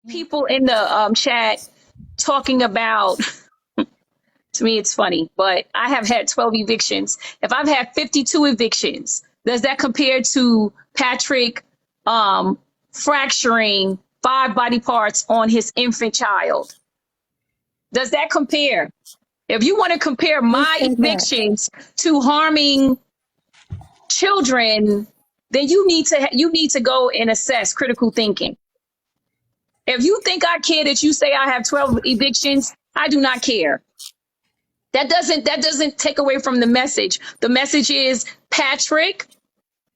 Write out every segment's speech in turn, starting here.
people in the chat talking about, to me, it's funny, but I have had 12 evictions. If I've had 52 evictions, does that compare to Patrick fracturing 5 body parts on his infant child? Does that compare? If you want to compare my evictions to harming children, then you need to go and assess critical thinking. If you think I care that you say I have 12 evictions, I do not care. That doesn't take away from the message. The message is Patrick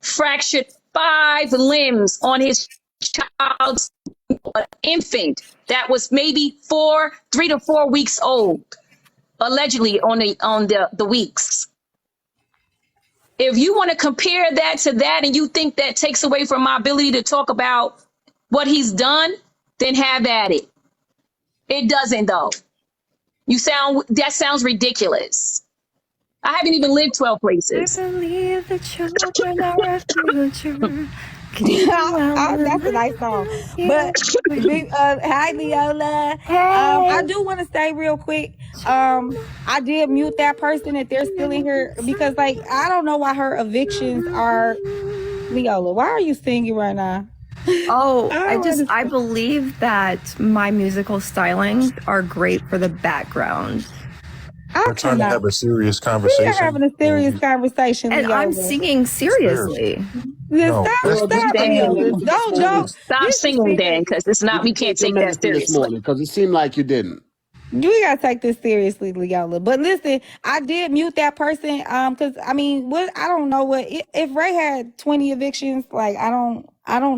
fractured 5 limbs on his child's infant that was maybe 3 to 4 weeks old, allegedly on the weeks. If you want to compare that to that and you think that takes away from my ability to talk about what he's done, then have at it. It doesn't, though. That sounds ridiculous. I haven't even lived 12 places. I believe the children are our future. That's a nice song. But hi, Leola. I do want to say real quick. I did mute that person if they're still in here because, like, I don't know why her evictions are. Leola, why are you singing right now? Oh, I believe that my musical stylings are great for the background. We're trying to have a serious conversation. We are having a serious conversation, and Leola. I'm singing seriously. No, Don't Stop singing then, because it's not. We can't take that seriously. Because it seemed like you didn't. You gotta take this seriously, Leola. But listen, I did mute that person. Because I mean, I don't know if Ray had 20 evictions. Like I don't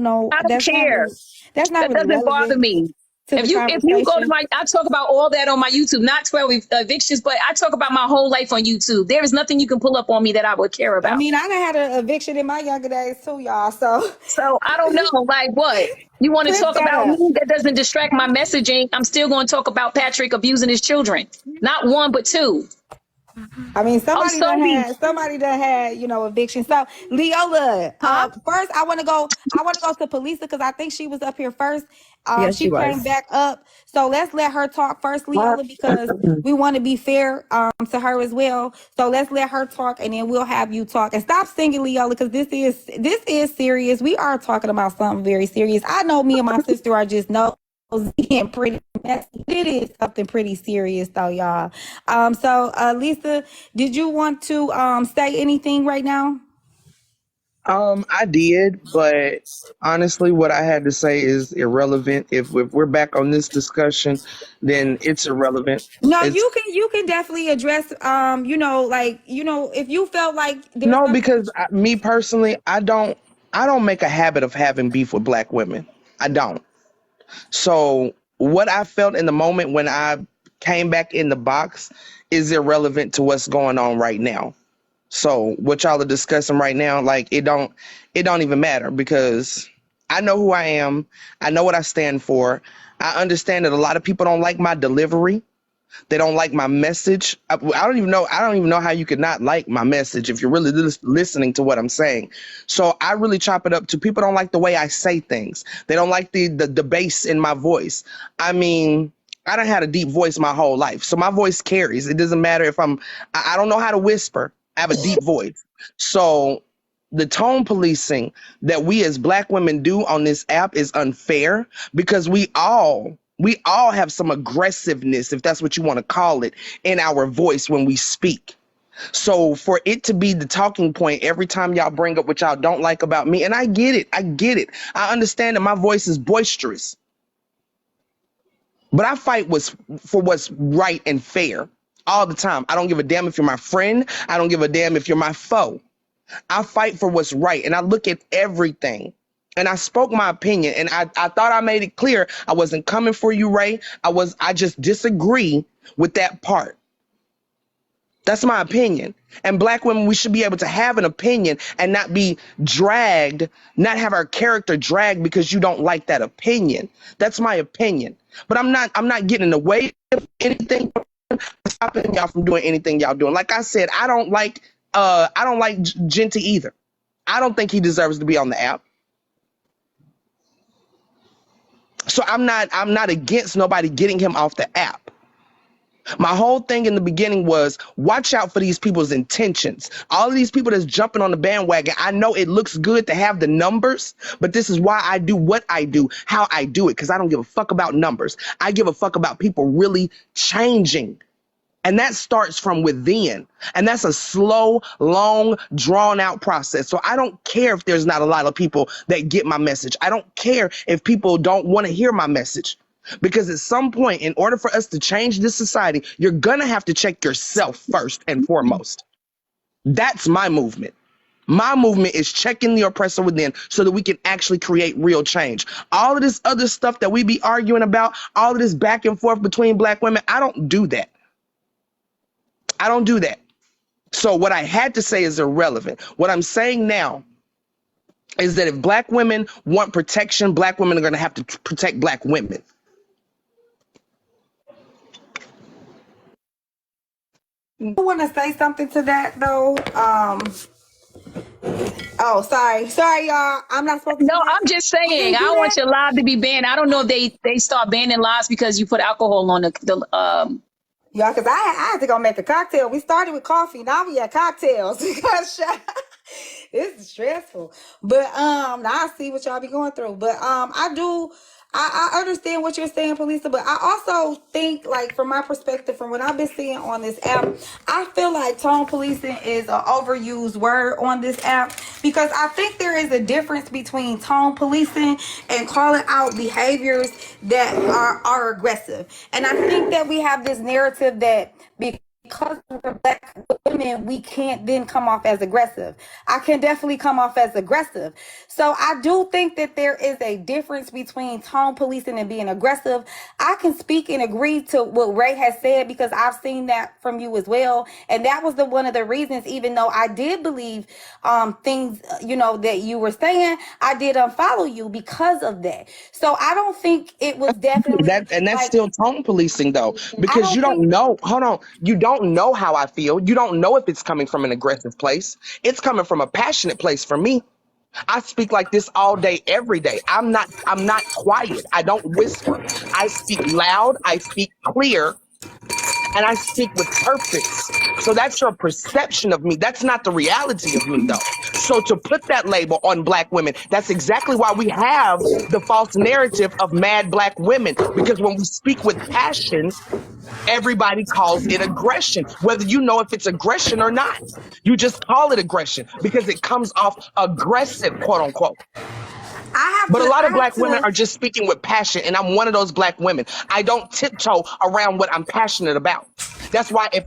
know. I don't care. That's not. That doesn't bother me. If you go to I talk about all that on my YouTube, not 12 evictions, but I talk about my whole life on YouTube. There is nothing you can pull up on me that I would care about. I mean, I done had an eviction in my younger days too, y'all. So I don't know, like what? You want to talk about me? That doesn't distract my messaging. I'm still going to talk about Patrick abusing his children. Not 1, but 2. I mean, somebody done had, eviction. So Leola, first I want to go to Polisa because I think she was up here first. Yes, she came back up. So let's let her talk first, Leola, because we want to be fair to her as well. So let's let her talk and then we'll have you talk. And stop singing, Leola, because this is serious. We are talking about something very serious. I know me and my sister are just and pretty messy. It is something pretty serious though, y'all. So Lisa, did you want to say anything right now? I did, but honestly, what I had to say is irrelevant. If we're back on this discussion, then it's irrelevant. No, you can definitely address if you felt like because me personally, I don't make a habit of having beef with Black women. I don't. So what I felt in the moment when I came back in the box is irrelevant to what's going on right now. So what y'all are discussing right now, like it don't even matter because I know who I am. I know what I stand for. I understand that a lot of people don't like my delivery. They don't like my message. I don't even know how you could not like my message if you're really listening to what I'm saying. So I really chop it up to people don't like the way I say things. They don't like the bass in my voice. I mean, I done had a deep voice my whole life. So my voice carries. It doesn't matter if I don't know how to whisper. I have a deep voice. So the tone policing that we as Black women do on this app is unfair because we all have some aggressiveness, if that's what you want to call it, in our voice when we speak. So for it to be the talking point every time y'all bring up what y'all don't like about me, and I get it. I understand that my voice is boisterous. But I fight for what's right and fair all the time. I don't give a damn if you're my friend. I don't give a damn if you're my foe. I fight for what's right, and I look at everything. And I spoke my opinion, and I thought I made it clear I wasn't coming for you, Ray. I just disagree with that part. That's my opinion. And Black women, we should be able to have an opinion and not be dragged, not have our character dragged because you don't like that opinion. That's my opinion. But I'm not getting in the way of anything, stopping y'all from doing anything y'all doing. Like I said, I don't like Genty either. I don't think he deserves to be on the app. So I'm not against nobody getting him off the app. My whole thing in the beginning was watch out for these people's intentions. All of these people that's jumping on the bandwagon, I know it looks good to have the numbers, but this is why I do what I do, how I do it, because I don't give a fuck about numbers. I give a fuck about people really changing. And that starts from within. And that's a slow, long, drawn out process. So I don't care if there's not a lot of people that get my message. I don't care if people don't want to hear my message. Because at some point, in order for us to change this society, you're going to have to check yourself first and foremost. That's my movement. My movement is checking the oppressor within so that we can actually create real change. All of this other stuff that we be arguing about, all of this back and forth between black women, I don't do that. I don't do that. So what I had to say is irrelevant. What I'm saying now is that if black women want protection, black women are going to have to protect black women. I want to say something to that though. Oh, sorry, y'all. I'm not supposed to. No, I'm just saying. I don't want your live to be banned. I don't know if they start banning lives because you put alcohol on the Y'all, because I had to go make a cocktail. We started with coffee. Now we at cocktails. This is stressful. But now I see what y'all be going through. But I understand what you're saying, Polisa, but I also think, like, from my perspective, from what I've been seeing on this app, I feel like tone policing is an overused word on this app, because I think there is a difference between tone policing and calling out behaviors that are aggressive. And I think that we have this narrative that because we're black women, we can't then come off as aggressive. I can definitely come off as aggressive. So I do think that there is a difference between tone policing and being aggressive. I can speak and agree to what Ray has said because I've seen that from you as well. And that was one of the reasons, even though I did believe things, that you were saying, I did unfollow you because of that. So I don't think it was definitely that's still tone policing though, because you don't know. Hold on. You don't know how I feel. You don't know if it's coming from an aggressive place. It's coming from a passionate place for me. I speak like this all day, every day. I'm not quiet. I don't whisper. I speak loud. I speak clear. And I speak with purpose. So that's your perception of me. That's not the reality of me, though. So to put that label on black women, that's exactly why we have the false narrative of mad black women. Because when we speak with passion, everybody calls it aggression, whether you know if it's aggression or not. You just call it aggression because it comes off aggressive, quote unquote. But a lot of black women are just speaking with passion, and I'm one of those black women. I don't tiptoe around what I'm passionate about. That's why if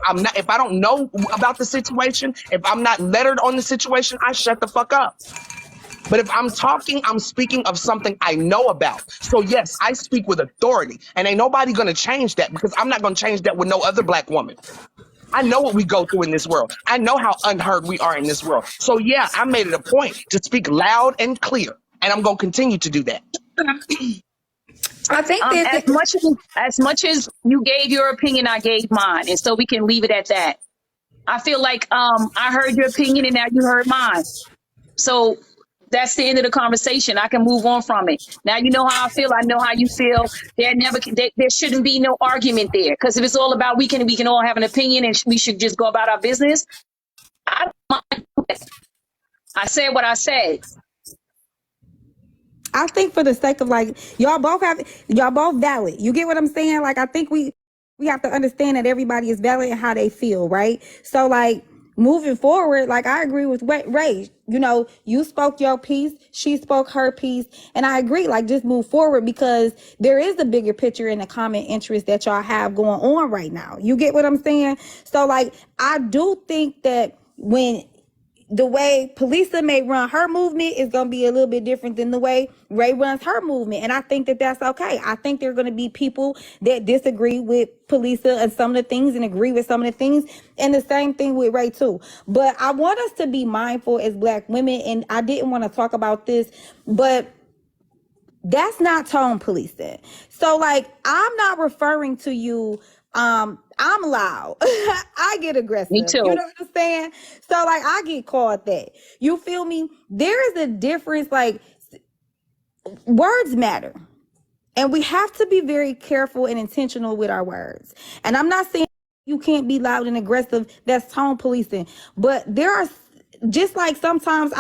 I don't know about the situation, if I'm not lettered on the situation, I shut the fuck up. But if I'm talking, I'm speaking of something I know about. So yes, I speak with authority, and ain't nobody gonna change that because I'm not gonna change that with no other black woman. I know what we go through in this world. I know how unheard we are in this world. So yeah, I made it a point to speak loud and clear. And I'm going to continue to do that. I think as much as you gave your opinion, I gave mine. And so we can leave it at that. I feel like I heard your opinion and now you heard mine. So that's the end of the conversation. I can move on from it. Now you know how I feel. I know how you feel. There shouldn't be no argument there. Because if it's all about we can all have an opinion and we should just go about our business. I don't mind. I said what I said. I think for the sake of y'all both valid. You get what I'm saying? Like, I think we have to understand that everybody is valid and how they feel, right? So moving forward, I agree with Ray. You spoke your piece, she spoke her piece, and I agree. Just move forward because there is a bigger picture and a common interest that y'all have going on right now. You get what I'm saying? So I do think that when the way Polisa may run her movement is going to be a little bit different than the way Ray runs her movement. And I think that that's okay. I think there are going to be people that disagree with Polisa and some of the things and agree with some of the things. And the same thing with Ray too. But I want us to be mindful as black women. And I didn't want to talk about this, but that's not tone policing. So I'm not referring to you. I'm loud. I get aggressive. Me too. You know what I'm saying? So I get called that. You feel me? There is a difference. Words matter. And we have to be very careful and intentional with our words. And I'm not saying you can't be loud and aggressive. That's tone policing. But there are, just like sometimes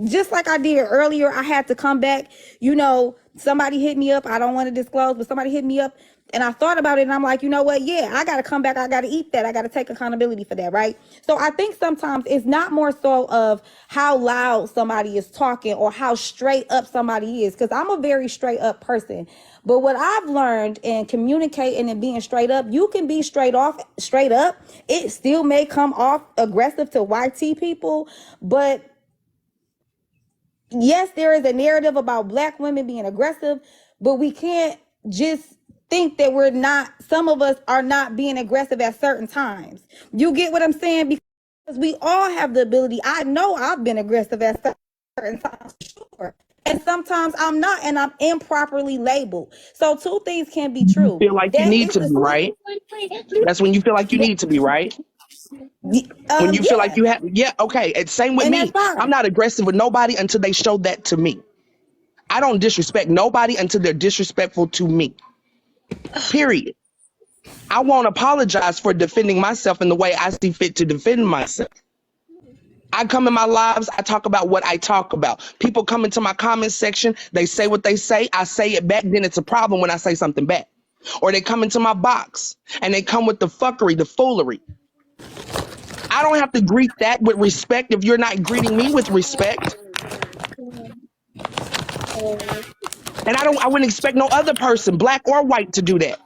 just like I did earlier, I had to come back. Somebody hit me up. I don't want to disclose, but somebody hit me up. And I thought about it and I'm like, you know what? Yeah, I got to come back. I got to eat that. I got to take accountability for that, right? So I think sometimes it's not more so of how loud somebody is talking or how straight up somebody is, because I'm a very straight up person. But what I've learned in communicating and being straight up, you can be straight up. It still may come off aggressive to YT people, but yes, there is a narrative about Black women being aggressive, but we can't just think that some of us are not being aggressive at certain times. You get what I'm saying? Because we all have the ability. I know I've been aggressive at certain times, sure. And sometimes I'm not, and I'm improperly labeled. So two things can be true. Feel like you need to be, right? That's when you feel like you need to be, right? When you feel like you have, okay. It's same with me. I'm not aggressive with nobody until they show that to me. I don't disrespect nobody until they're disrespectful to me. Period. I won't apologize for defending myself in the way I see fit to defend myself. I come in my lives, I talk about what I talk about. People come into my comment section, they say what they say, I say it back, then it's a problem when I say something back. Or they come into my box and they come with the fuckery, the foolery. I don't have to greet that with respect if you're not greeting me with respect. And I wouldn't expect no other person, Black or white, to do that.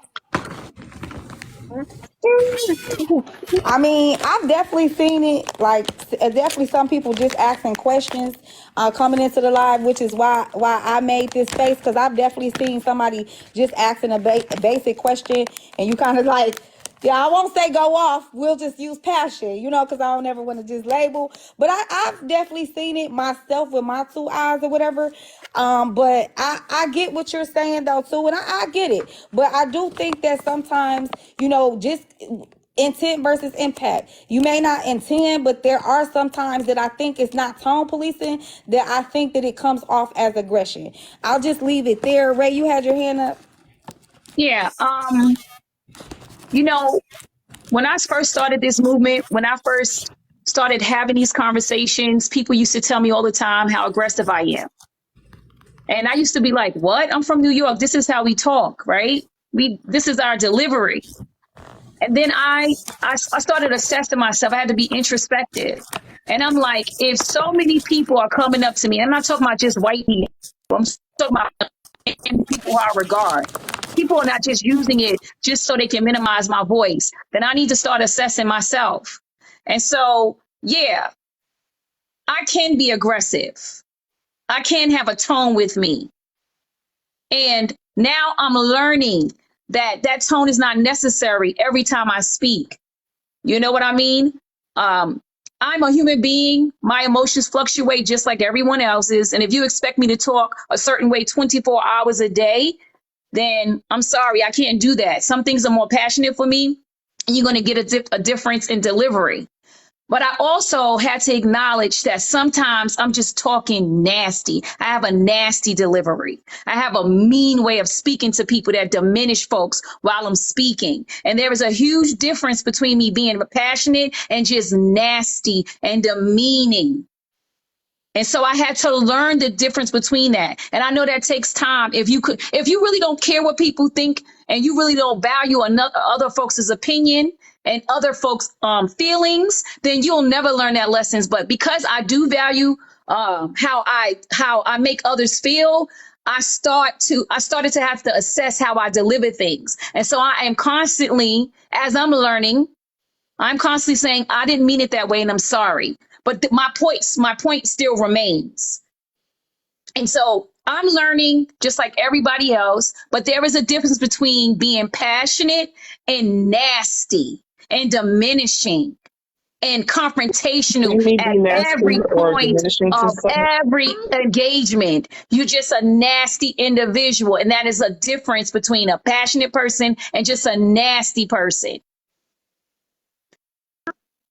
I mean, I've definitely seen it. Like, definitely some people just asking questions coming into the live, which is why I made this space, because I've definitely seen somebody just asking a basic question, and you kind of like, yeah, I won't say go off. We'll just use passion, because I don't ever want to just label. But I've definitely seen it myself with my two eyes or whatever. But I get what you're saying though too, and I get it. But I do think that sometimes, just intent versus impact. You may not intend, but there are some times that I think it's not tone policing, that I think that it comes off as aggression. I'll just leave it there. Ray, you had your hand up. Yeah. When I first started this movement, when I first started having these conversations, people used to tell me all the time how aggressive I am. And I used to be like, what? I'm from New York. This is how we talk, right? This is our delivery. And then I started assessing myself. I had to be introspective. And I'm like, if so many people are coming up to me, I'm not talking about just white people, I'm talking about people who I regard. People are not just using it just so they can minimize my voice. Then I need to start assessing myself. And so, yeah, I can be aggressive. I can have a tone with me. And now I'm learning that tone is not necessary every time I speak. You know what I mean? I'm a human being. My emotions fluctuate just like everyone else's. And if you expect me to talk a certain way 24 hours a day, then I'm sorry, I can't do that. Some things are more passionate for me, and you're going to get a difference in delivery. But I also had to acknowledge that sometimes I'm just talking nasty. I have a nasty delivery. I have a mean way of speaking to people that diminish folks while I'm speaking. And there is a huge difference between me being passionate and just nasty and demeaning. And so I had to learn the difference between that. And I know that takes time. If you really don't care what people think and you really don't value other folks' opinion and other folks' feelings, then you'll never learn that lessons. But because I do value how I make others feel, I started to have to assess how I deliver things. And so I am constantly, as I'm learning, I'm constantly saying, I didn't mean it that way and I'm sorry. But my point still remains. And so I'm learning just like everybody else, but there is a difference between being passionate and nasty and diminishing and confrontational at every point of every engagement. You're just a nasty individual. And that is a difference between a passionate person and just a nasty person.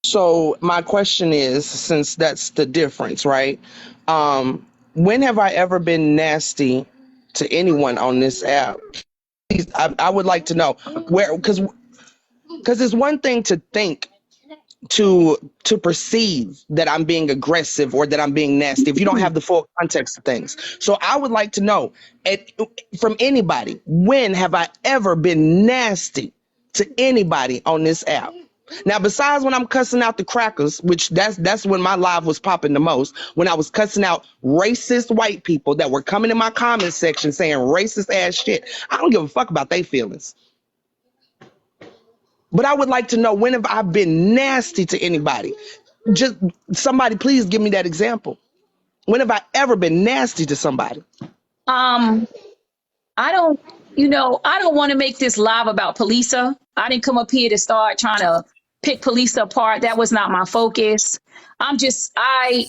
So my question is, since that's the difference, right? When have I ever been nasty to anyone on this app, please, I would like to know where, because it's one thing to think, to perceive that I'm being aggressive or that I'm being nasty if you don't have the full context of things. So I would like to know from anybody, when have I ever been nasty to anybody on this app? Now, besides when I'm cussing out the crackers, which that's when my live was popping the most, when I was cussing out racist white people that were coming in my comment section saying racist ass shit. I don't give a fuck about their feelings. But I would like to know, when have I been nasty to anybody? Just somebody, please give me that example. When have I ever been nasty to somebody? I don't, I don't want to make this live about Polisa. I didn't come up here to start trying to pick Polisa apart. That was not my focus. I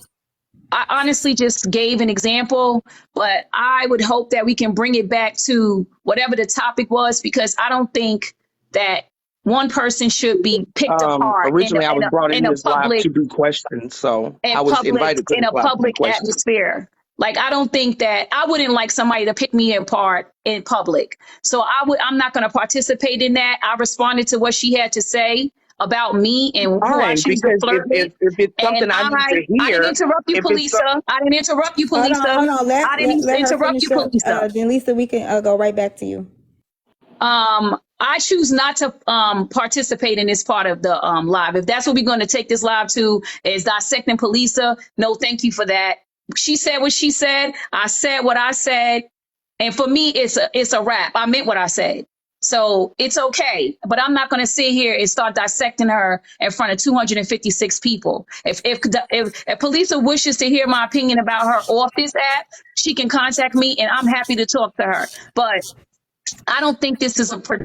honestly just gave an example, but I would hope that we can bring it back to whatever the topic was, because I don't think that one person should be picked apart Originally, I was brought in this live to be questioned, so I was invited to in a public atmosphere. Like, I don't think that I wouldn't like somebody to pick me apart in public. So I'm not going to participate in that. I responded to what she had to say about me and who I choose to flirt with. If it's something I need to hear, I didn't interrupt you, Polisa. I didn't interrupt you, Polisa. Hold on. I didn't interrupt you, Polisa. Then Lisa, we can go right back to you. I choose not to participate in this part of the live. If that's what we're going to take this live to, is dissecting Polisa, no, thank you for that. She said what she said. I said what I said. And for me, it's a wrap. I meant what I said. So it's okay. But I'm not going to sit here and start dissecting her in front of 256 people. If Polisa wishes to hear my opinion about her off this app, she can contact me and I'm happy to talk to her. But I don't think this is a brought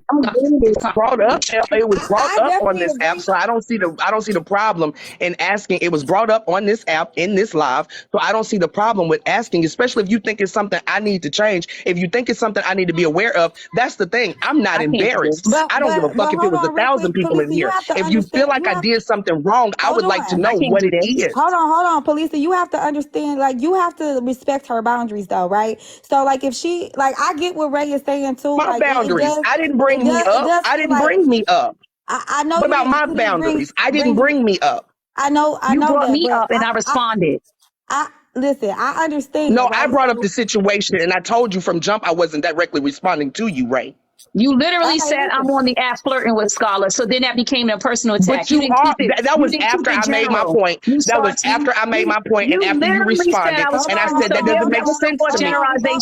up. It was brought up on this app, so I don't see the problem in asking. It was brought up on this app in this live, so I don't see the problem with asking, especially if you think it's something I need to change. If you think it's something I need to be aware of, that's the thing. I'm not embarrassed. I don't give a fuck if it was 1,000 people in here. If you feel like I did something wrong, I would like to know what it is. Hold on, Polisa. You have to understand, like, you have to respect her boundaries, though, right? So, like, if she, like, I get what Ray is saying too. My boundaries. I didn't bring me up. I didn't bring me up. I know. What about my boundaries? I didn't bring me up. I know. You brought me up, and I responded. Listen. I understand. No, I brought up the situation, and I told you from jump I wasn't directly responding to you, Ray. You literally said I'm on the app flirting with Scholar, so then that became a personal attack. But that was after I made my point. That was after I made my point, and after you responded, and I said that doesn't make sense to me.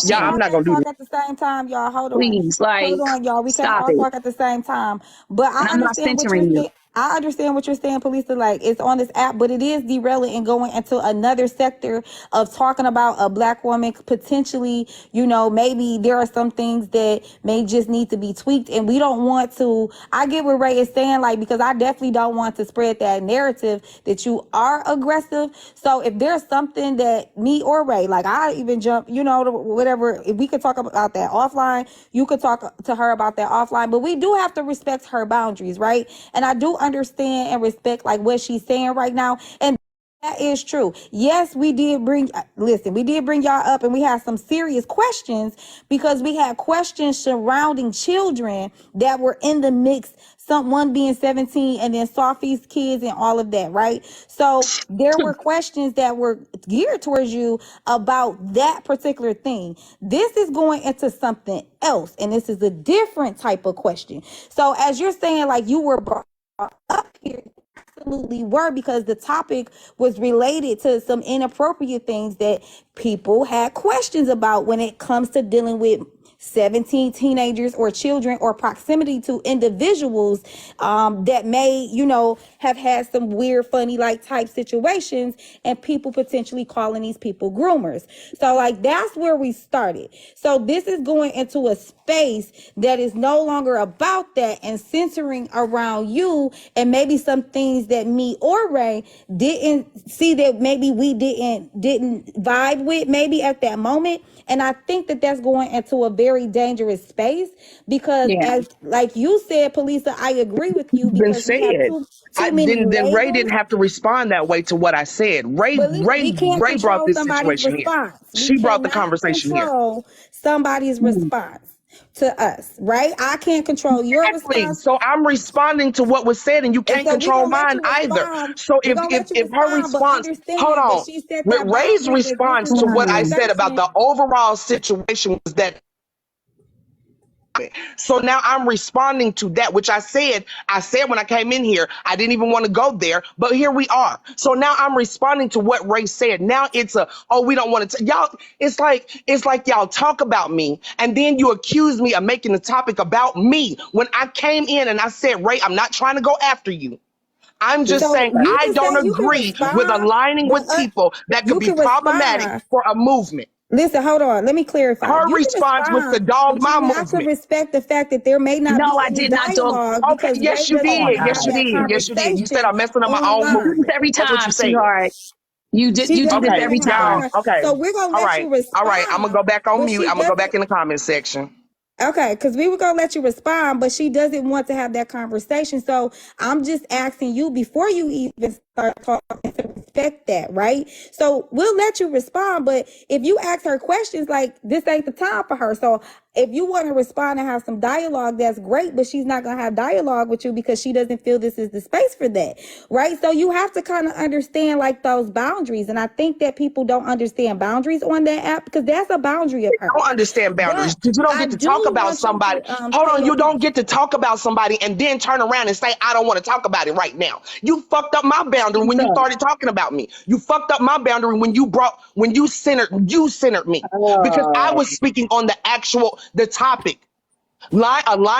Yeah, I'm not gonna do this at the same time, y'all. Hold on, please. Hold on, y'all. We can't all talk at the same time. But I understand what you're saying. I understand what you're saying, Polisa. Like, it's on this app, but it is derailing and going into another sector of talking about a black woman potentially. Maybe there are some things that may just need to be tweaked, and we don't want to. I get what Ray is saying, like, because I definitely don't want to spread that narrative that you are aggressive. So if there's something that me or Ray, like, I even jump, whatever, if we could talk about that offline, you could talk to her about that offline, but we do have to respect her boundaries, right? And I do understand and respect, like, what she's saying right now, and that is true. Yes, we did bring y'all up, and we had some serious questions, because we had questions surrounding children that were in the mix, one being 17 and then Sophie's kids and all of that, right? So there were questions that were geared towards you about that particular thing. This is going into something else, and this is a different type of question. So as you're saying, like, you were brought up here, absolutely were, because the topic was related to some inappropriate things that people had questions about when it comes to dealing with 17 teenagers or children, or proximity to individuals that may, have had some weird, funny, like, type situations, and people potentially calling these people groomers. So, like, that's where we started. So this is going into a space that is no longer about that and centering around you, and maybe some things that me or Ray didn't see, that maybe we didn't vibe with maybe at that moment. And I think that that's going into a very very dangerous space because, Yeah. as like you said, Polisa, I agree with you Been because we have said. too many Then Ray labels. didn't have to respond that way to what I said. But listen, we can't Ray brought control this somebody's situation here. response. We She brought the cannot conversation here. control somebody's response to us, right? I can't control your Exactly. response. So I'm responding to what was said, and you And can't so we're control gonna let mine you either. respond. So We're gonna let you if her respond, but response, hold understand that on, she set with that Ray's boundary that this response is to a what I said about conversation. the overall situation was that. So now I'm responding to that, which I said when I came in here, I didn't even want to go there, but here we are. So now I'm responding to what Ray said. Now it's we don't want to, y'all, it's like y'all talk about me and then you accuse me of making the topic about me when I came in and I said, Ray, I'm not trying to go after you. I'm just So saying you I can don't say you can agree with respond, aligning but with people that could you be can problematic respond. for a movement. Listen, hold on. Let me clarify. Her You can response was to respond, dog but my you have to movement. respect the fact that there may not No, be I any did not dog. dialogue Okay, because Ray yes, you doesn't did. want to Yes, have you that did. Yes, you did. You said conversation I'm messing up my own You do online. this movement. every That's what you time, said. sweetheart. She You do does this this Okay, every every time. time. y'all. Okay. So we're gonna All let right. you All right. I'm gonna respond, go back on but mute. she I'm gonna go doesn't. back in the comment section. Okay, because we were gonna let you respond, but she doesn't want to have that conversation. So I'm just asking you before you even start talking to respect that, right? So we'll let you respond, but if you ask her questions, like this ain't the time for her. So if you want to respond and have some dialogue, that's great, but she's not gonna have dialogue with you because she doesn't feel this is the space for that, right? So you have to kind of understand like those boundaries, and I think that people don't understand boundaries on that app because that's a boundary of I don't hers. understand boundaries But because you don't I get to talk do about want you somebody. to Hold say on, your you don't piece. get to talk about somebody and then turn around and say, I don't want to talk about it right now. You fucked up my boundary when you started talking about me. You fucked up my boundary when you centered me because I Oh, was speaking on the topic.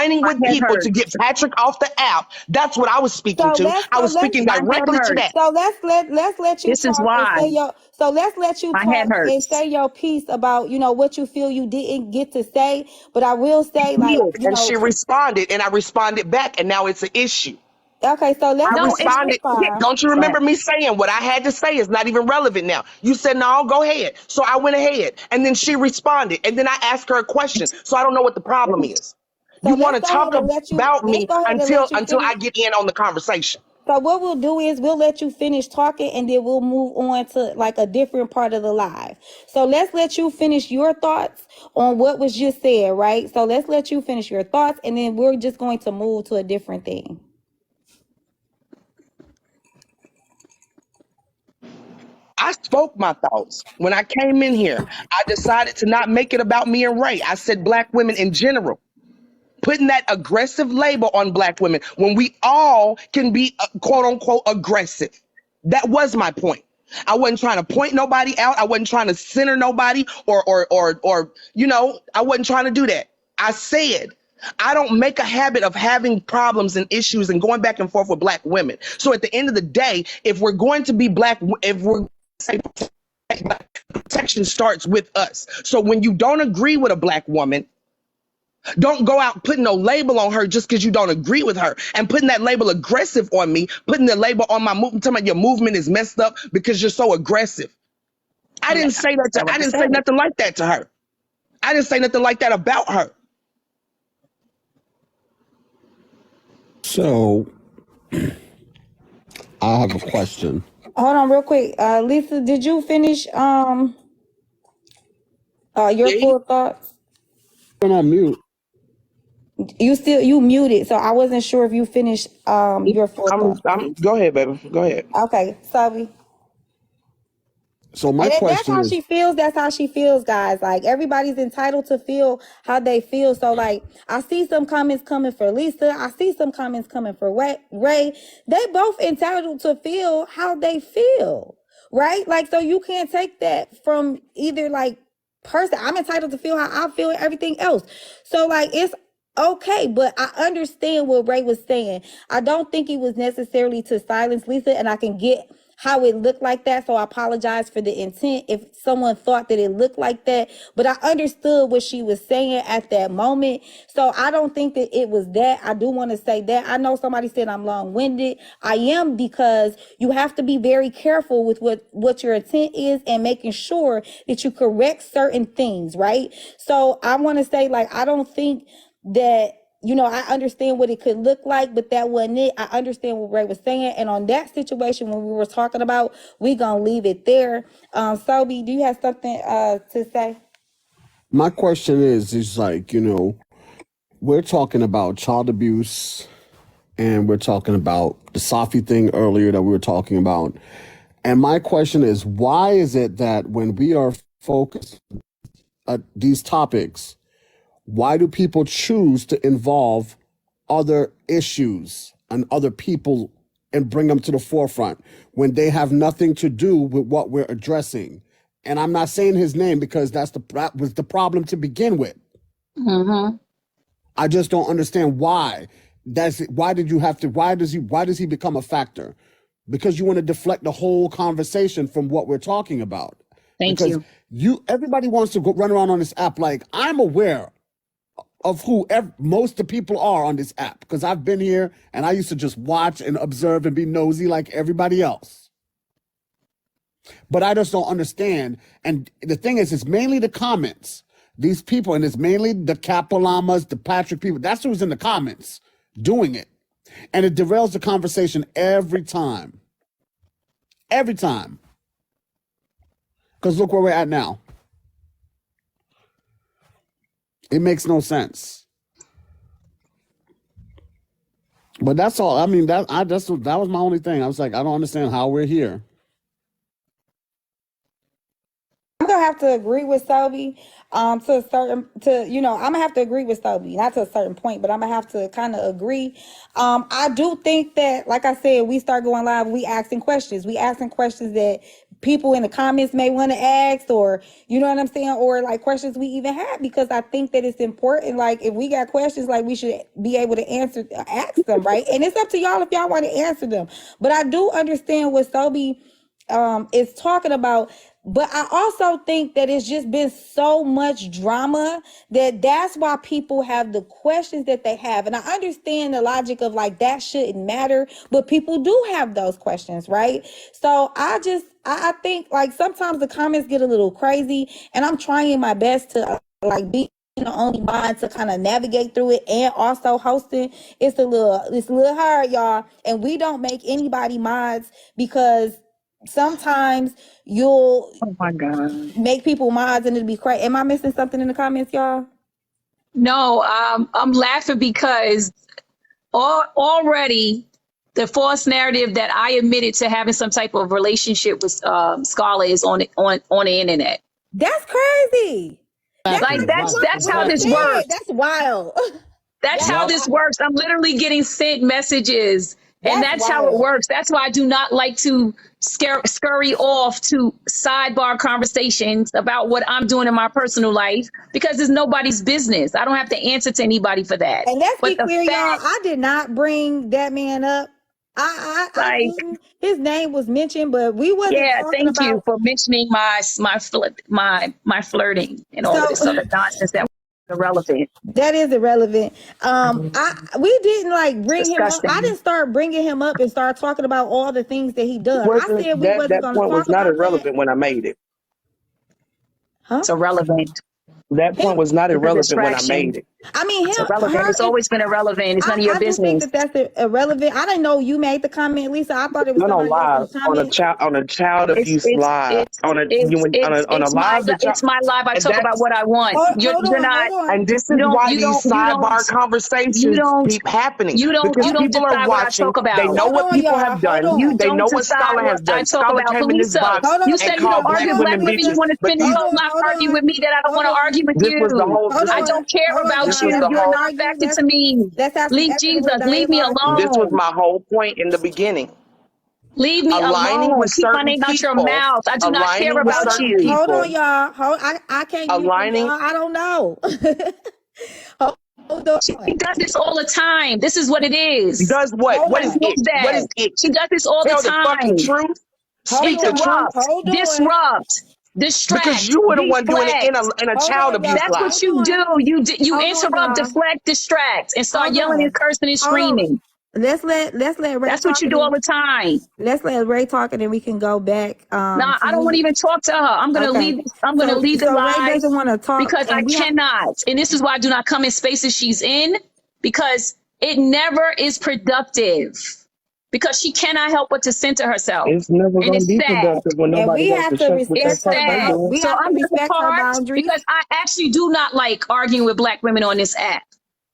Aligning my with head people to hurts. get Patrick off the app. That's what I was speaking So to. let's I so was let's speaking My head directly to hurts. that. so let's let you This is talk and why say your so let's let you my head talk and hurts. say your piece about what you feel you didn't get to say. But I will say And she responded, and I responded back, and now it's an issue. okay, so let's I No, let you it's responded. respond. Don't you but remember me saying what I had to say is not even relevant now? You said, no, go ahead. So I went ahead. And then she responded. And then I asked her a question. So I don't know what the problem is. So You want to talk about let's me go ahead and until let you until finish. I get in on the conversation. So what we'll do is we'll let you finish talking and then we'll move on to like a different part of the live. So let's let you finish your thoughts on what was just said, right? So let's let you finish your thoughts and then we're just going to move to a different thing. I spoke my thoughts. When I came in here, I decided to not make it about me and Ray. I said black women in general. Putting that aggressive label on black women when we all can be quote unquote aggressive. That was my point. I wasn't trying to point nobody out. I wasn't trying to center nobody or I wasn't trying to do that. I said I don't make a habit of having problems and issues and going back and forth with black women. So at the end of the day, if we're going to be if we're say protection starts with us. So when you don't agree with a black woman, don't go out putting no label on her just because you don't agree with her and putting that label aggressive on me, putting the label on my movement, telling me your movement is messed up because you're so aggressive. I and didn't say that that's what I I didn't say said. nothing like that to her. I didn't say nothing like that about her. So I have a question. Hold on real quick. Lisa, did you finish your Yeah, full thoughts? Been on mute. You muted, so I wasn't sure if you finished your full thought. I'm go ahead, baby. Go ahead. Okay, sorry. So my And that's question how is, she feels. That's how she feels, guys. Like everybody's entitled to feel how they feel. So, like, I see some comments coming for Lisa. I see some comments coming for Ray. They both entitled to feel how they feel, right? Like, so you can't take that from either like person. I'm entitled to feel how I feel and everything else. So, like, it's okay, but I understand what Ray was saying. I don't think it was necessarily to silence Lisa, and I can get how it looked like that. So I apologize for the intent if someone thought that it looked like that. But I understood what she was saying at that moment. So I don't think that it was that. I do want to say that. I know somebody said I'm long-winded. I am, because you have to be very careful with what your intent is and making sure that you correct certain things, right? So I want to say, like, I don't think that, I understand what it could look like, but that wasn't it. I understand what Ray was saying. And on that situation, when we were talking about, we gonna leave it there. Sobi, do you have something to say? My question is like, we're talking about child abuse, and we're talking about the Safi thing earlier that we were talking about. And my question is, why is it that when we are focused at these topics, why do people choose to involve other issues and other people and bring them to the forefront when they have nothing to do with what we're addressing? And I'm not saying his name because that was the problem to begin with. Mm-hmm. I just don't understand why. Why does he become a factor? Because you want to deflect the whole conversation from what we're talking about. Thank because everybody wants to run around on this app like, I'm aware of who most of the people are on this app, because I've been here and I used to just watch and observe and be nosy like everybody else. But I just don't understand. And the thing is, it's mainly the comments. These people, and it's mainly the Capolamas, the Patrick people. That's who's in the comments doing it. And it derails the conversation every time. Every time. Because look where we're at now. It makes no sense. But that's all. I mean, that was my only thing. I was like, I don't understand how we're here. I'm gonna have to agree with Sobi I'm gonna have to agree with Sobi, not to a certain point, but I'm gonna have to kind of agree. I do think that, like I said, we start going live, we asking questions that people in the comments may want to ask, or you know what I'm saying, or like questions we even have, because I think that it's important. Like, if we got questions, like, we should be able to ask them, right? And it's up to y'all if y'all want to answer them. But I do understand what Sobi is talking about. But I also think that it's just been so much drama that's why people have the questions that they have. And I understand the logic of, like, that shouldn't matter, but people do have those questions, right? So I think, like, sometimes the comments get a little crazy, and I'm trying my best to like be the only mind to kind of navigate through it, and also hosting. It's a little hard, y'all. And we don't make anybody mods because sometimes you'll make people mods and it'll be crazy. Am I missing something in the comments, y'all? No, I'm laughing because already the false narrative that I admitted to having some type of relationship with Scarlett is on the internet. That's crazy. That's how this works. That's wild. That's how this works. I'm literally getting sent messages. And that's how it works. That's why I do not like to scurry off to sidebar conversations about what I'm doing in my personal life, because it's nobody's business. I don't have to answer to anybody for that. And let's be clear, y'all, I did not bring that man up. His name was mentioned, but we wasn't talking about. Thank you for mentioning my flirting and all this other nonsense that was irrelevant. That is irrelevant. We didn't bring him up. I didn't start bringing him up and start talking about all the things that he done. I said we wasn't going to talk about that. That point was not irrelevant when I made it. Huh? It's irrelevant. That point was not irrelevant when I made it. I mean, it's irrelevant. It's always been irrelevant. It's none of your business. I think that's irrelevant. I didn't know you made the comment, Lisa. I thought it was live on a child abuse live on a live. It's my live. I talk about what I want. You're not. And this is why these sidebar conversations keep happening. You don't people are watching. They know what people have done. They know what Scholar has done. Scholar came in this box. You said you don't argue with black women. You want to spend your whole life arguing with me that I don't want to argue with you. I don't care about you. You're not back to me. Leave Jesus. Leave me alone. This was my whole point in the beginning. Leave me alone. Keep my name out your mouth. I do not care about you. Hold on, y'all. I can't. I don't know. She does this all the time. This is what it is. She does what? What is it? What is it? She does this all the time. Tell the fucking truth. Speak the truth. Hold on. disrupt, distract, Because you were the one doing it deflect. in a Hold child on, y'all. abuse That's live. what you do. You Hold on, interrupt, y'all. deflect, distract, and start Hold yelling on. and cursing and Hold on. screaming. Let's let Ray That's what talk. you do all the time. Let's let Ray talk, and then we can go back. Nah, To I don't want to you. even talk to her. I'm gonna Okay. leave. I'm gonna leave the So Ray live doesn't want to talk, because I and we have. cannot. And this is why I do not come in spaces she's in, because it never is productive. Because she cannot help but to center herself, It's never and gonna it's be sad. productive when And nobody we wants have to to shut what the respect It's fuck her. they sad. doing. We So have to I'm gonna respect her part boundaries. because I actually do not like arguing with Black women on this app.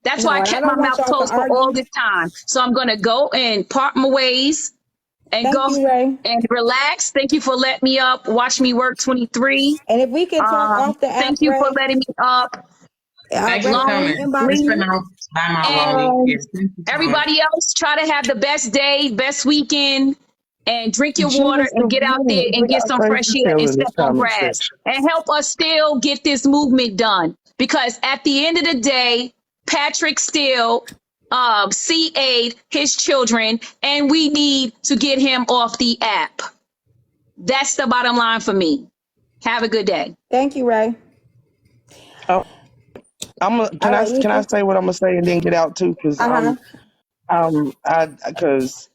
That's why I No, and I kept my don't want mouth y'all to closed for all argue. this time. So I'm gonna go and part my ways and Thank go you, Ray. and relax. Thank you for letting me up. Watch me work 23. And if we can talk off the app, Thank you for Ray, letting me up. Thanks for Ray, coming. inbox It's been me. out by my Wally. And Yes, thank you so much. everybody else, try to have the best day, best weekend, and drink your water Just and get out there and we get got some crazy fresh air tail and in this step on comment grass section. and help us still get this movement done. Because at the end of the day, Patrick still CA'd his children, and we need to get him off the app. That's the bottom line for me. Have a good day. Thank you, Ray. Can All right, I say what I'm gonna say and then get out too? Because because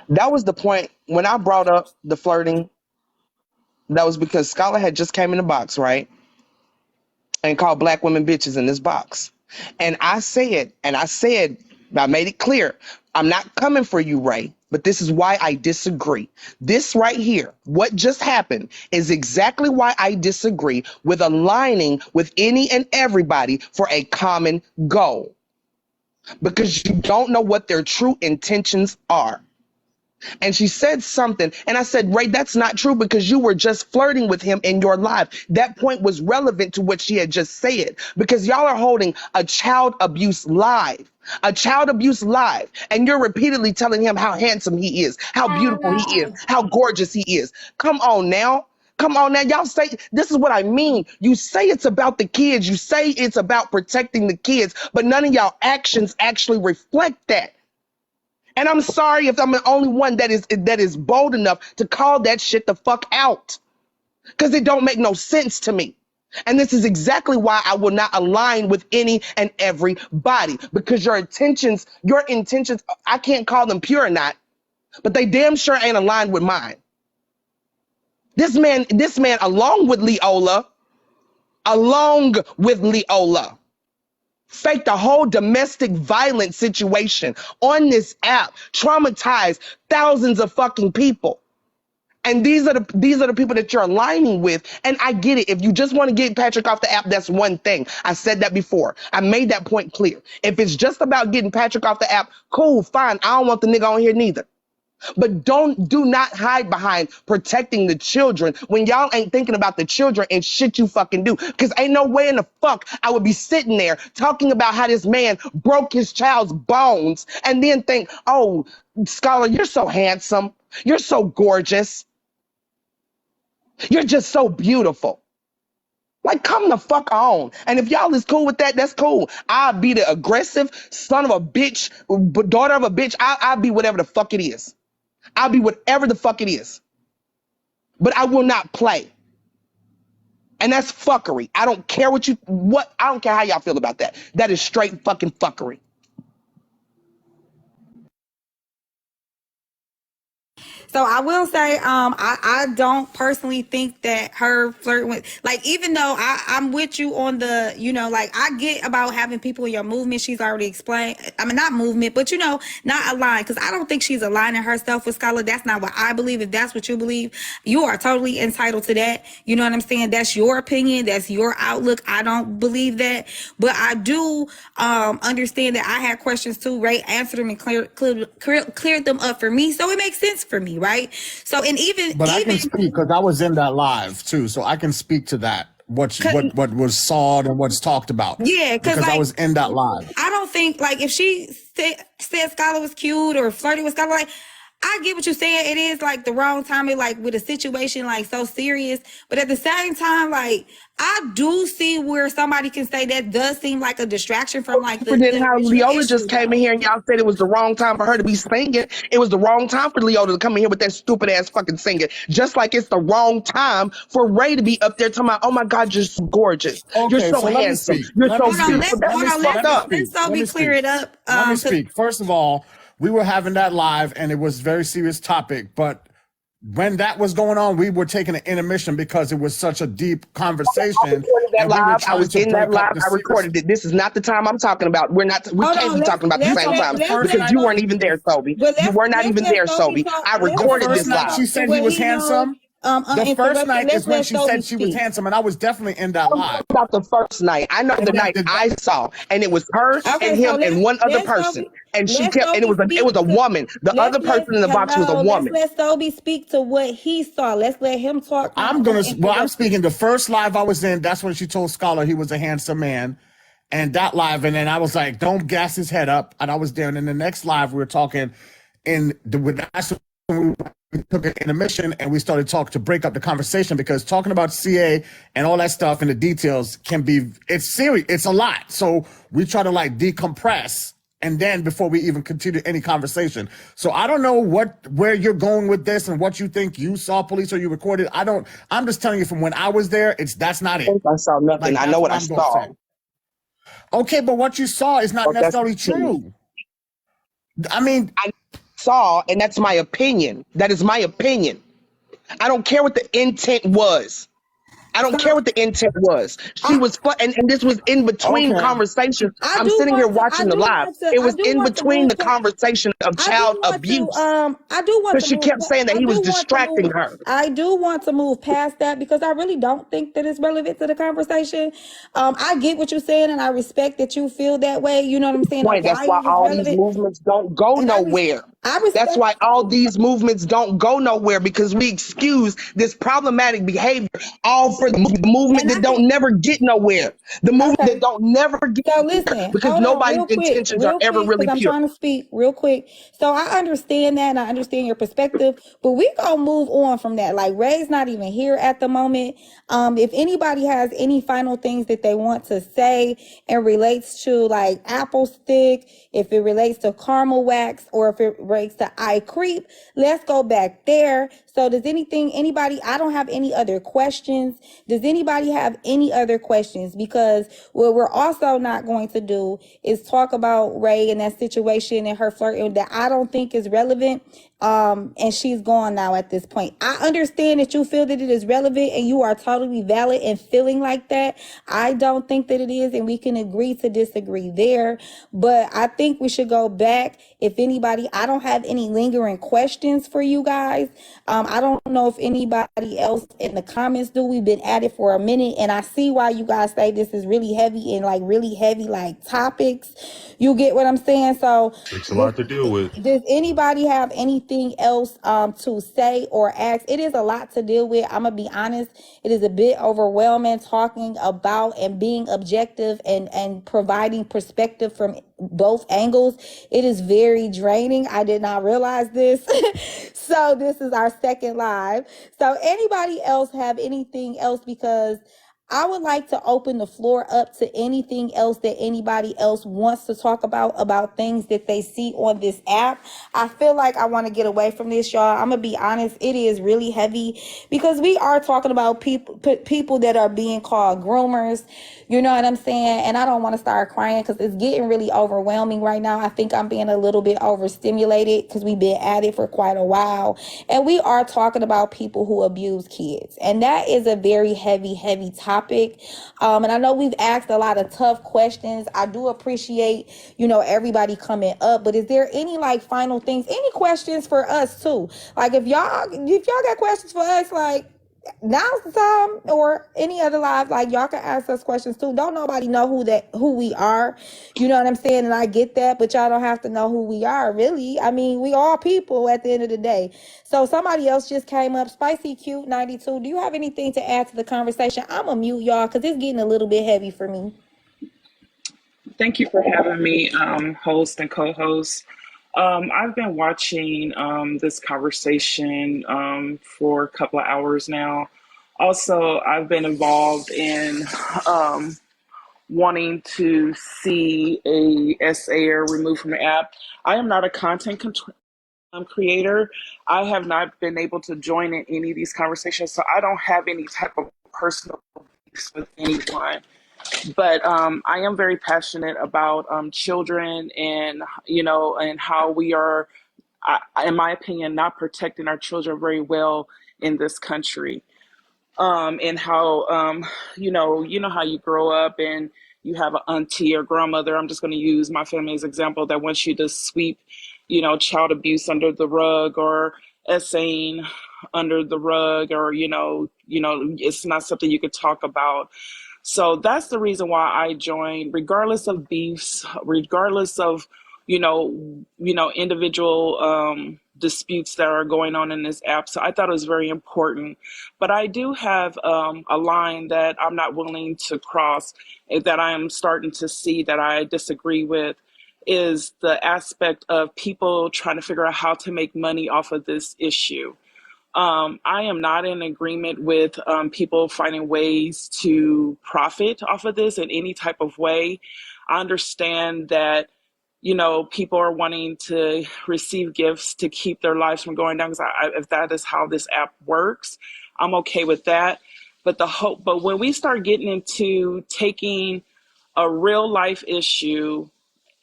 that was the point when I brought up the flirting. That was because Scholar had just came in the box, right, and called Black women bitches in this box, and I made it clear, I'm not coming for you, Ray, but this is why I disagree. This right here, what just happened, is exactly why I disagree with aligning with any and everybody for a common goal. Because you don't know what their true intentions are. And she said something, and I said, Ray, that's not true because you were just flirting with him in your life. That point was relevant to what she had just said because y'all are holding a child abuse live. And you're repeatedly telling him how handsome he is, how beautiful he is, how gorgeous he is. Come on now. Y'all say, this is what I mean. You say it's about the kids. You say it's about protecting the kids, but none of y'all actions actually reflect that. And I'm sorry if I'm the only one that is bold enough to call that shit the fuck out, because it don't make no sense to me. And this is exactly why I will not align with any and everybody, because your intentions, I can't call them pure or not, but they damn sure ain't aligned with mine. This man, along with Leola, faked a whole domestic violence situation on this app, traumatized thousands of fucking people. And these are the people that you're aligning with. And I get it. If you just want to get Patrick off the app, that's one thing. I said that before. I made that point clear. If it's just about getting Patrick off the app, cool, fine. I don't want the nigga on here neither. But do not hide behind protecting the children when y'all ain't thinking about the children and shit you fucking do. Because ain't no way in the fuck I would be sitting there talking about how this man broke his child's bones and then think, oh, Scholar, you're so handsome. You're so gorgeous. You're just so beautiful. Like, come the fuck on. And if y'all is cool with that, that's cool. I'll be the aggressive son of a bitch, daughter of a bitch. I'll be whatever the fuck it is. I'll be whatever the fuck it is. But I will not play. And that's fuckery. I don't care I don't care how y'all feel about that. That is straight fucking fuckery. So I will say, I don't personally think that her flirt with, like, even though I'm with you on the, like, I get about having people in your movement. She's already explained. I mean, not movement, but not aligned. Because I don't think she's aligning herself with Scholar. That's not what I believe. If that's what you believe, you are totally entitled to that. You know what I'm saying? That's your opinion. That's your outlook. I don't believe that, but I do understand that I had questions too. Ray answered them and cleared them up for me, so it makes sense for me. Right. So, and But I can speak because I was in that live too, so I can speak to that. What was sawed and what's talked about. Yeah, because I was in that live. I don't think, like, if she said Scholar was cute or flirting with Scholar, like, I get what you're saying. It is like the wrong timing, like with a situation like so serious. But at the same time, like I do see where somebody can say that does seem like a distraction from like the Then how original Leola issue, just came though. in here and y'all said it was the wrong time for her to be singing. It was the wrong time for Leola to come in here with that stupid ass fucking singing. Just like it's the wrong time for Ray to be up there talking about, oh my God, you're so gorgeous. You're Okay, so so let me handsome. speak. You're Let so me Hold on, speak. beautiful. That's hold on, fucked up. let's so Let be me clear speak. it up. Let me 'Cause speak. First of all, we were having that live and it was a very serious topic, but when that was going on, we were taking an intermission because it was such a deep I conversation recorded that and we were live. I trying was to in that break up live. the I serious. recorded it. This is not the time I'm talking about. We hold can't on, be talking about the You same talking about time the first because night? you weren't even there, Sobe. but You were not let's even let there, Sophie Sobe. talk. I Let's The recorded let first this Sophie night live. she talk to said he what was he knows. handsome. The first Uninterrupted. night Let's is when let she Sophie said she was speak. handsome, and I was definitely in that I'm live. talking about the first night. I know And the then night I saw, and it was her and Okay, so him and one other let person, Sophie and she let kept, and Sophie it was speak a to woman. The other person in the box was a let's woman. let Sophie speak to what he saw. Let's let him talk now I'm uninterrupted. speaking the first live I was in. That's when she told Scholar he was a handsome man, and that live, and then I was like, "Don't gas his head up," and I was there. And in the next live, we were talking that's when we took an intermission and we started talking to break up the conversation because talking about CA and all that stuff and the details it's serious, it's a lot. So we try to like decompress. And then before we even continue any conversation. So I don't know where you're going with this and what you think you saw police or you recorded. I'm just telling you from when I was there, that's not I it. think I saw nothing. Like I know that's what what I I'm gonna saw. say. Okay, but what you saw is not But that's necessarily true. I mean, I saw, and that's my opinion. That is my opinion. I don't care what the intent was. I don't care what the intent was. She was, and this was in between okay. conversations. I I'm do sitting here want to. watching the live. It I was do in want to between move. the conversation of I do child want to. abuse I do want because to she move. kept saying that I he was do want to distracting move. her. I do want to move past that because I really don't think that it's relevant to the conversation. I get what you're saying, and I respect that you feel that way. You know what I'm saying? Of Point. That's why why it was all these relevant, movements don't go and nowhere. I That's respect. why all these movements don't go nowhere because we excuse this problematic behavior all for the movement And that I can. don't never get nowhere. The movement that Okay. don't never get So there listen, because hold on nobody's intentions are real ever quick, because really I'm pure. trying to speak real quick. So I understand that and I understand your perspective, but we gonna move on from that. Like Ray's not even here at the moment. If anybody has any final things that they want to say and relates to like apple stick, if it relates to caramel wax, or if it relates to eye creep, let's go back there. So does anybody, I don't have any other questions. Does anybody have any other questions? Because what we're also not going to do is talk about Ray and that situation and her flirting that I don't think is relevant. And she's gone now at this point. I understand that you feel that it is relevant and you are totally valid in feeling like that. I don't think that it is, and we can agree to disagree there. But I think we should go back. If anybody, I don't have any lingering questions for you guys. I don't know if anybody else in the comments do. We've been at it for a minute, and I see why you guys say this is really heavy and like really heavy like topics. You get what I'm saying? So It's a lot to deal with. does anybody have anything else to say or ask? It is a lot to deal with. I'm gonna be honest. It is a bit overwhelming talking about and being objective and providing perspective from both angles. It is very draining. I did not realize this. So this is our second live. So anybody else have anything else? Because I would like to open the floor up to anything else that anybody else wants to talk about things that they see on this app. I feel like I want to get away from this, y'all. I'm gonna be honest, it is really heavy because we are talking about people that are being called groomers. You know what I'm saying? And I don't want to start crying because it's getting really overwhelming right now. I think I'm being a little bit overstimulated because we've been at it for quite a while. And we are talking about people who abuse kids. And that is a very heavy, heavy topic. And I know we've asked a lot of tough questions. I do appreciate, everybody coming up. But is there any like final things, any questions for us too? Like if y'all got questions for us, like now's the time, or any other live, like y'all can ask us questions too. Don't nobody know who we are, you know what I'm saying? And I get that, but y'all don't have to know who we are, really. I mean, we all people at the end of the day. So somebody else just came up, Spicy Cute 92. Do you have anything to add to the conversation? I'm gonna mute y'all because it's getting a little bit heavy for me. Thank you for having me, host and co-host. I've been watching this conversation for a couple of hours now. Also, I've been involved in um, wanting to see a SAer removed from the app. I am not a creator. I have not been able to join in any of these conversations, so I don't have any type of personal beefs with anyone. But I am very passionate about children, and and how we are, in my opinion, not protecting our children very well in this country. And how you know how you grow up and you have an auntie or grandmother. I'm just going to use my family as example that wants you to sweep, child abuse under the rug, or essaying under the rug, or it's not something you could talk about. So that's the reason why I joined, regardless of beefs, regardless of individual disputes that are going on in this app. So I thought it was very important. But I do have a line that I'm not willing to cross, that I am starting to see that I disagree with, is the aspect of people trying to figure out how to make money off of this issue. I am not in agreement with people finding ways to profit off of this in any type of way. I understand that, people are wanting to receive gifts to keep their lives from going down. Because if that is how this app works, I'm okay with that. But when we start getting into taking a real life issue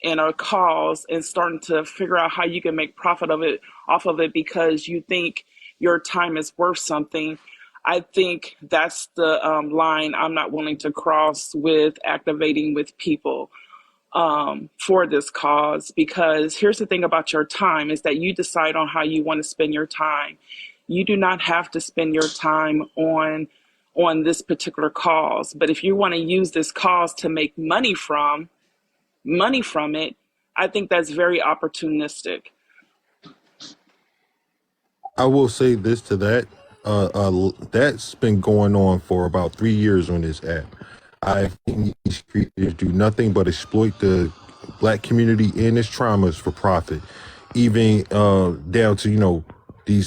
and a cause and starting to figure out how you can make profit of it off of it because you think your time is worth something, I think that's the line I'm not willing to cross with activating with people for this cause. Because here's the thing about your time is that you decide on how you want to spend your time. You do not have to spend your time on this particular cause. But if you want to use this cause to make money from it, I think that's very opportunistic. I will say this to that. That's been going on for about 3 years on this app. I've seen these creators do nothing but exploit the black community and its traumas for profit, even down to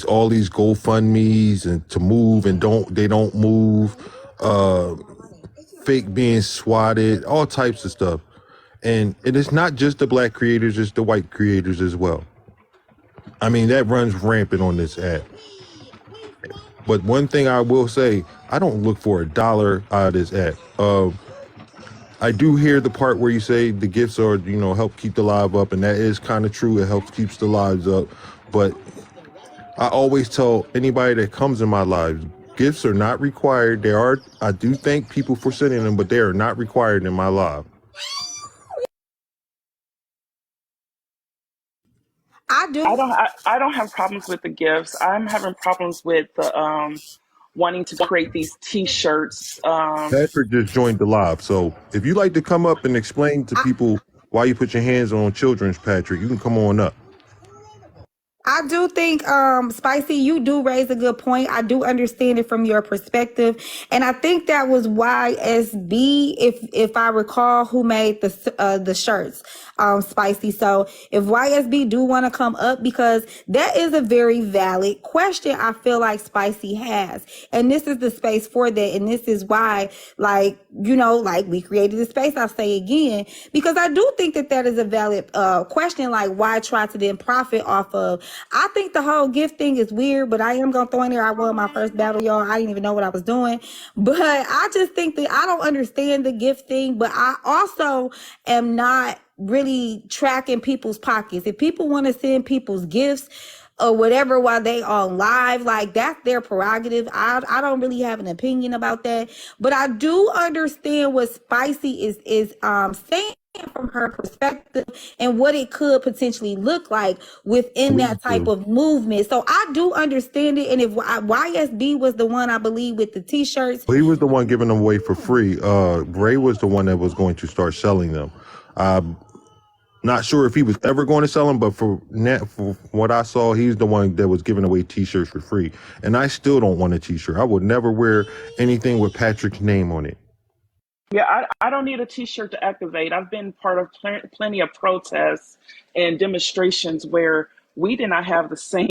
all these GoFundmes and to move and they don't move, fake being swatted, all types of stuff. And it is not just the black creators, it's the white creators as well. I mean, that runs rampant on this app. But one thing I will say, I don't look for a dollar out of this app. I do hear the part where you say the gifts are, help keep the live up, and that is kind of true. It helps keeps the lives up. But I always tell anybody that comes in my life, gifts are not required. I do thank people for sending them, but they are not required in my life. I do. I don't have problems with the gifts. I'm having problems with the wanting to create these T-shirts. Patrick just joined the live, so if you'd like to come up and explain to people why you put your hands on children's, Patrick, you can come on up. I do think, Spicy, you do raise a good point. I do understand it from your perspective. And I think that was YSB, if I recall, who made the shirts, Spicy. So if YSB do want to come up, because that is a very valid question I feel like Spicy has. And this is the space for that. And this is why, we created the space, I'll say again, because I do think that is a valid question. Like, why try to then profit off of? I think the whole gift thing is weird, but I am going to throw in there, I won my first battle, y'all. I didn't even know what I was doing. But I just think that I don't understand the gift thing, but I also am not really tracking people's pockets. If people want to send people's gifts or whatever while they on live, like, that's their prerogative. I don't really have an opinion about that. But I do understand what Spicy is saying from her perspective and what it could potentially look like within that type of movement. So I do understand it. And if YSB was the one, I believe, with the T-shirts. Well, he was the one giving them away for free. Ray was the one that was going to start selling them. Not sure if he was ever going to sell them, but for what I saw, he's the one that was giving away T-shirts for free. And I still don't want a T-shirt. I would never wear anything with Patrick's name on it. Yeah, I don't need a T-shirt to activate. I've been part of plenty of protests and demonstrations where we did not have the same